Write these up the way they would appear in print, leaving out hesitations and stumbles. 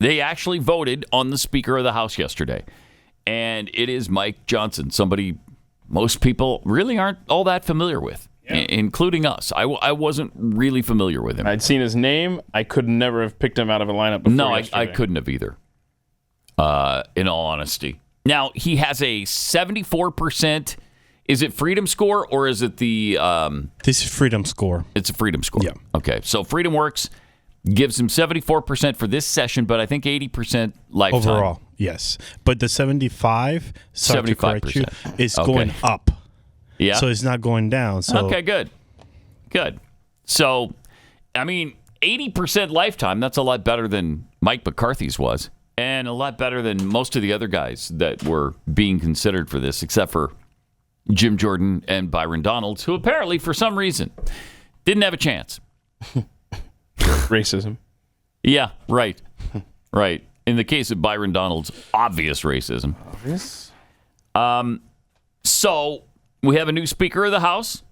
They actually voted on the Speaker of the House yesterday. And it is Mike Johnson, somebody most people really aren't all that familiar with, including us. I wasn't really familiar with him. I'd seen his name. I could never have picked him out of a lineup before. No, I couldn't have either, in all honesty. Now, he has a 74%. Is it freedom score or is it the... This is freedom score. It's a freedom score. Yeah. Okay, so Freedom Works gives him 74% for this session, but I think 80% lifetime. Overall, yes. But the 75, sorry to correct you, is going up. Yeah. So it's not going down. So. Okay, good. Good. So, I mean, 80% lifetime, that's a lot better than Mike McCarthy's was, and a lot better than most of the other guys that were being considered for this, except for Jim Jordan and Byron Donalds, who apparently, for some reason, didn't have a chance. Racism. Yeah, right. Right. In the case of Byron Donalds, obvious racism. Obvious? So, we have a new Speaker of the House.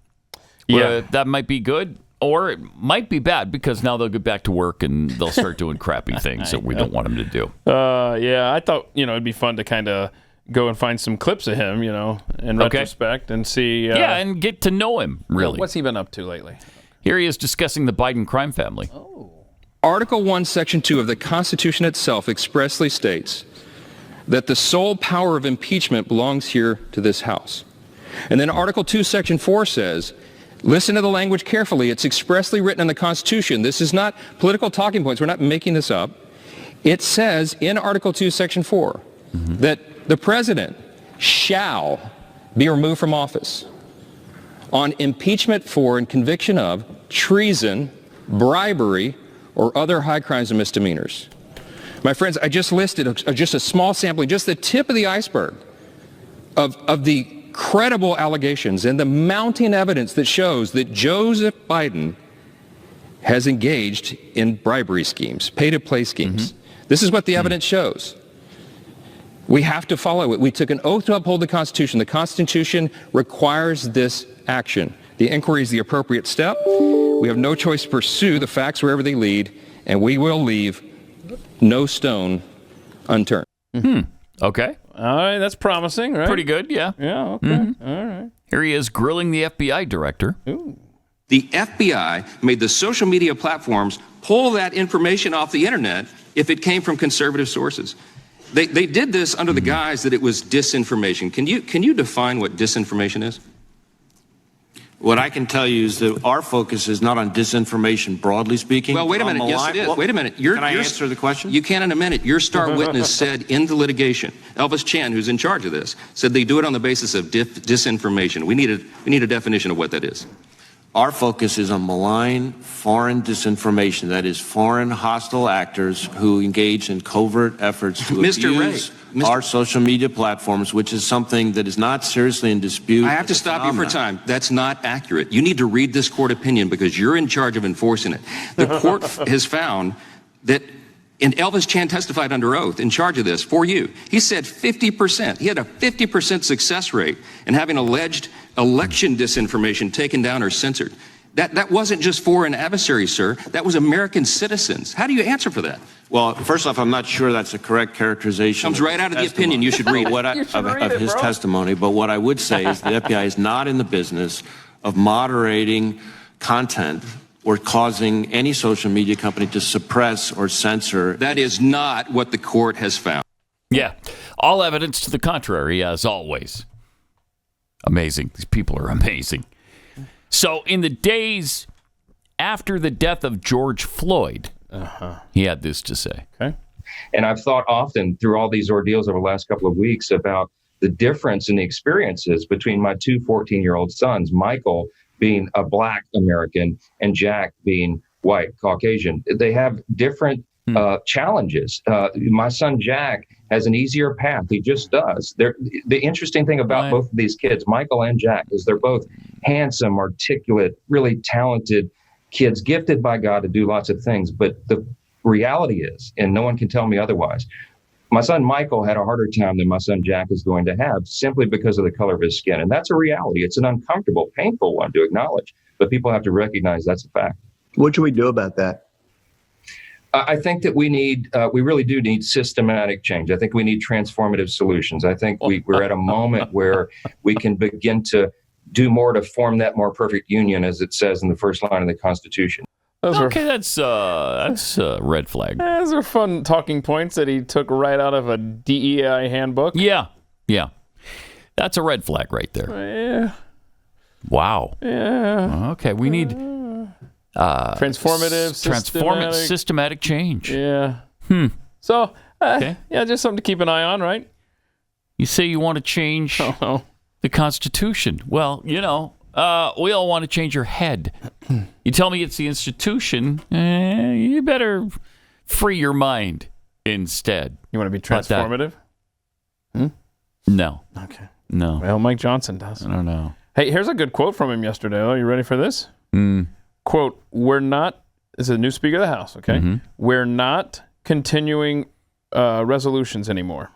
Yeah. That might be good, or it might be bad, because now they'll get back to work and they'll start doing crappy things that we don't want them to do. Yeah, I thought, it'd be fun to kind of go and find some clips of him, in retrospect and see. And get to know him, really. What's he been up to lately? Here he is discussing the Biden crime family. Article 1, Section 2 of the Constitution itself expressly states that the sole power of impeachment belongs here to this House. And then Article 2, Section 4 says, listen to the language carefully. It's expressly written in the Constitution. This is not political talking points. We're not making this up. It says in Article 2, Section 4 that the president shall be removed from office on impeachment for and conviction of treason, bribery, or other high crimes and misdemeanors. My friends, I just listed just a small sampling, just the tip of the iceberg of the credible allegations and the mounting evidence that shows that Joseph Biden has engaged in bribery schemes, pay-to-play schemes. This is what the evidence shows. We have to follow it. We took an oath to uphold the Constitution. The Constitution requires this action. The inquiry is the appropriate step. We have no choice to pursue the facts wherever they lead, and we will leave no stone unturned. Okay. All right, that's promising, right? Pretty good, yeah. Yeah, okay. All right. Here he is grilling the FBI director. Ooh. The FBI made the social media platforms pull that information off the internet if it came from conservative sources. They did this under the guise that it was disinformation. Can you define what disinformation is? What I can tell you is that our focus is not on disinformation, broadly speaking. Well, wait a minute. Yes, it is. Wait a minute. Can I answer the question? You can in a minute. Your star witness said in the litigation, Elvis Chan, who's in charge of this, said they do it on the basis of disinformation. We need a definition of what that is. Our focus is on malign foreign disinformation, that is, foreign hostile actors who engage in covert efforts to abuse our social media platforms, which is something that is not seriously in dispute. I have to stop you for time. That's not accurate. You need to read this court opinion because you're in charge of enforcing it. The court has found that, and Elvis Chan testified under oath in charge of this for you. He said 50%. He had a 50% success rate in having alleged election disinformation taken down or censored. That wasn't just foreign adversaries, sir. That was American citizens. How do you answer for that? Well, first off, I'm not sure that's a correct characterization. Comes right out of the opinion. You should read it. Of his testimony. But what I would say is the FBI is not in the business of moderating content or causing any social media company to suppress or censor. That is not what the court has found. Yeah. All evidence to the contrary, as always. Amazing. These people are amazing. So in the days after the death of George Floyd, he had this to say. Okay. And I've thought often through all these ordeals over the last couple of weeks about the difference in the experiences between my two 14-year-old sons, Michael being a Black American and Jack being white, Caucasian. They have different challenges. My son Jack has an easier path. He just does. The interesting thing about both of these kids, Michael and Jack, is they're both handsome, articulate, really talented kids, gifted by God to do lots of things. But the reality is, and no one can tell me otherwise, my son Michael had a harder time than my son Jack is going to have simply because of the color of his skin. And that's a reality. It's an uncomfortable, painful one to acknowledge. But people have to recognize that's a fact. What should we do about that? I think that we really do need systematic change. I think we need transformative solutions. I think we're at a moment where we can begin to do more to form that more perfect union, as it says in the first line of the Constitution. That's a red flag. Those are fun talking points that he took right out of a DEI handbook. Yeah. That's a red flag right there. Yeah. Wow. Yeah. Okay, we need transformative, systematic change. Yeah. So, just something to keep an eye on, right? You say you want to change the Constitution. Well, we all want to change your head. You tell me it's the institution, you better free your mind instead. You want to be transformative? No. Okay. No. Well, Mike Johnson does. I don't know. Hey, here's a good quote from him yesterday. Are you ready for this? Quote, this is a new Speaker of the House, okay? Mm-hmm. We're not continuing resolutions anymore.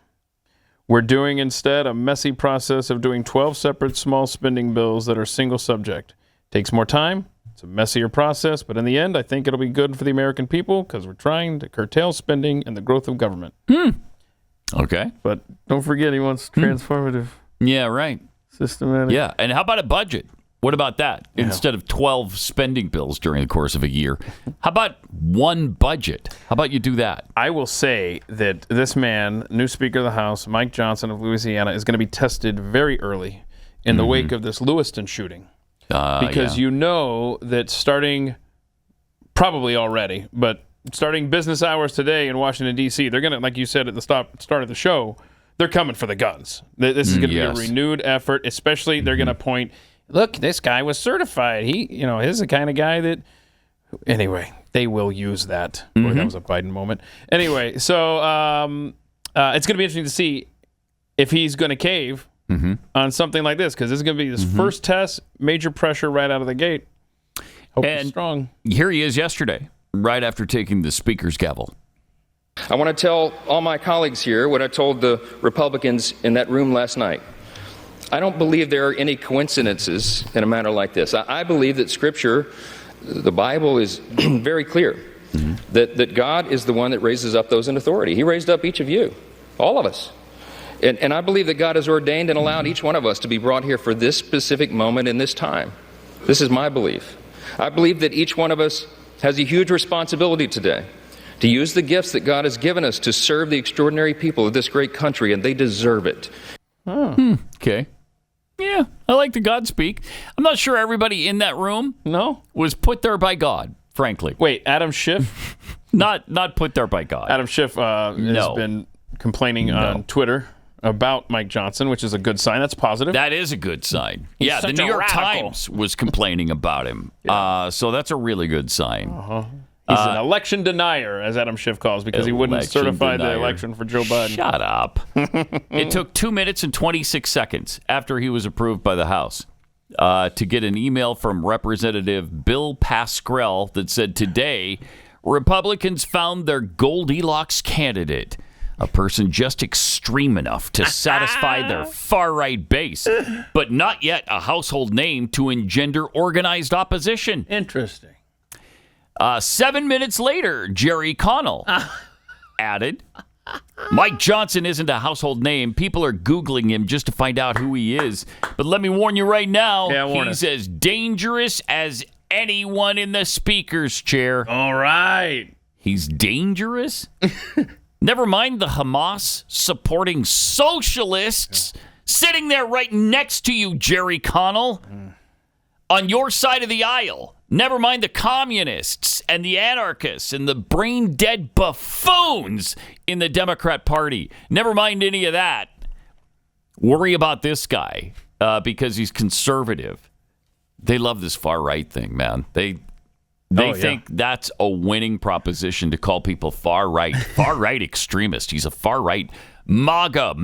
We're doing instead a messy process of doing 12 separate small spending bills that are single subject. Takes more time. It's a messier process, but in the end, I think it'll be good for the American people because we're trying to curtail spending and the growth of government. Okay. But don't forget, he wants transformative. Yeah, right. Systematic. Yeah, and how about a budget? What about that? Yeah. Instead of 12 spending bills during the course of a year, how about one budget? How about you do that? I will say that this man, new Speaker of the House, Mike Johnson of Louisiana, is going to be tested very early in the wake of this Lewiston shooting. Because you know that starting, probably already, but starting business hours today in Washington, D.C., they're going to, like you said at the start of the show, they're coming for the guns. This is going to be a renewed effort, especially they're going to point, look, this guy was certified. He's the kind of guy that, anyway, they will use that. Boy, that was a Biden moment. Anyway, so it's going to be interesting to see if he's going to cave on something like this, because this is going to be his first test, major pressure right out of the gate. Hope he's strong. Here he is yesterday, right after taking the Speaker's gavel. I want to tell all my colleagues here what I told the Republicans in that room last night. I don't believe there are any coincidences in a matter like this. I believe that Scripture, the Bible, is very clear that God is the one that raises up those in authority. He raised up each of you, all of us. And I believe that God has ordained and allowed each one of us to be brought here for this specific moment in this time. This is my belief. I believe that each one of us has a huge responsibility today to use the gifts that God has given us to serve the extraordinary people of this great country, and they deserve it. Okay. Yeah, I like the God speak. I'm not sure everybody in that room was put there by God, frankly. Wait, Adam Schiff? Not put there by God. Adam Schiff has been complaining on Twitter about Mike Johnson, which is a good sign. That's positive. That is a good sign. Yeah, the New York Times was complaining about him. So that's a really good sign. He's an election denier, as Adam Schiff calls, because he wouldn't certify the election for Joe Biden. Shut up. It took 2 minutes and 26 seconds after he was approved by the House to get an email from Representative Bill Pascrell that said, today, Republicans found their Goldilocks candidate, a person just extreme enough to satisfy their far-right base, but not yet a household name to engender organized opposition. Interesting. 7 minutes later, Jerry Connell added, Mike Johnson isn't a household name. People are Googling him just to find out who he is. But let me warn you right now, he's as dangerous as anyone in the Speaker's chair. All right. He's dangerous? Never mind the Hamas supporting socialists sitting there right next to you, Jerry Connell, on your side of the aisle. Never mind the communists and the anarchists and the brain-dead buffoons in the Democrat Party. Never mind any of that. Worry about this guy because he's conservative. They love this far-right thing, man. They think that's a winning proposition to call people far-right. Far-right extremist. He's a far-right MAGA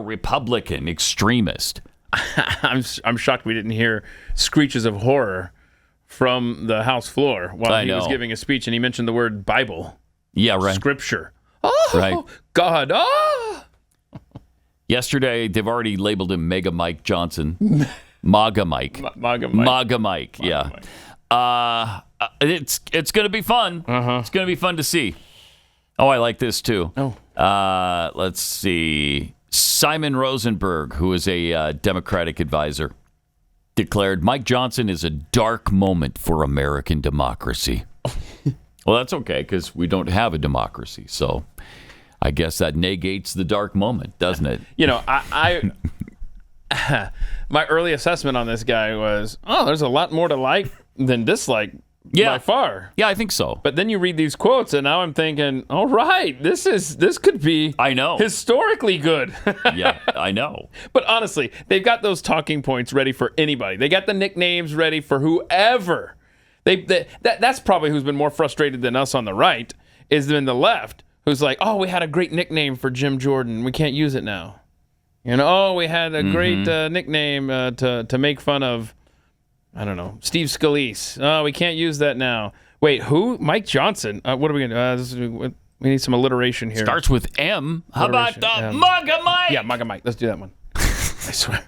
Republican extremist. I'm shocked we didn't hear screeches of horror from the House floor while he was giving a speech, and he mentioned the word Bible. Yeah, right. Scripture. Oh, right. God. Oh. Yesterday, they've already labeled him Mega Mike Johnson. MAGA Mike. MAGA Mike. MAGA Mike, yeah. It's going to be fun. It's going to be fun to see. Oh, I like this too. Let's see. Simon Rosenberg, who is a Democratic advisor, declared Mike Johnson is a dark moment for American democracy. Well, that's okay because we don't have a democracy. So I guess that negates the dark moment, doesn't it? I my early assessment on this guy was, there's a lot more to like than dislike by far. Yeah, I think so. But then you read these quotes, and now I'm thinking, all right, this could be historically good. Yeah, I know. But honestly, they've got those talking points ready for anybody. They got the nicknames ready for whoever. That's probably who's been more frustrated than us on the right, is than the left, who's like, we had a great nickname for Jim Jordan. We can't use it now. We had a great nickname to make fun of, I don't know, Steve Scalise. Oh, we can't use that now. Wait, who? Mike Johnson. What are we going to do? We need some alliteration here. Starts with M. How about MAGA Mike? Yeah, MAGA Mike. Let's do that one. I swear.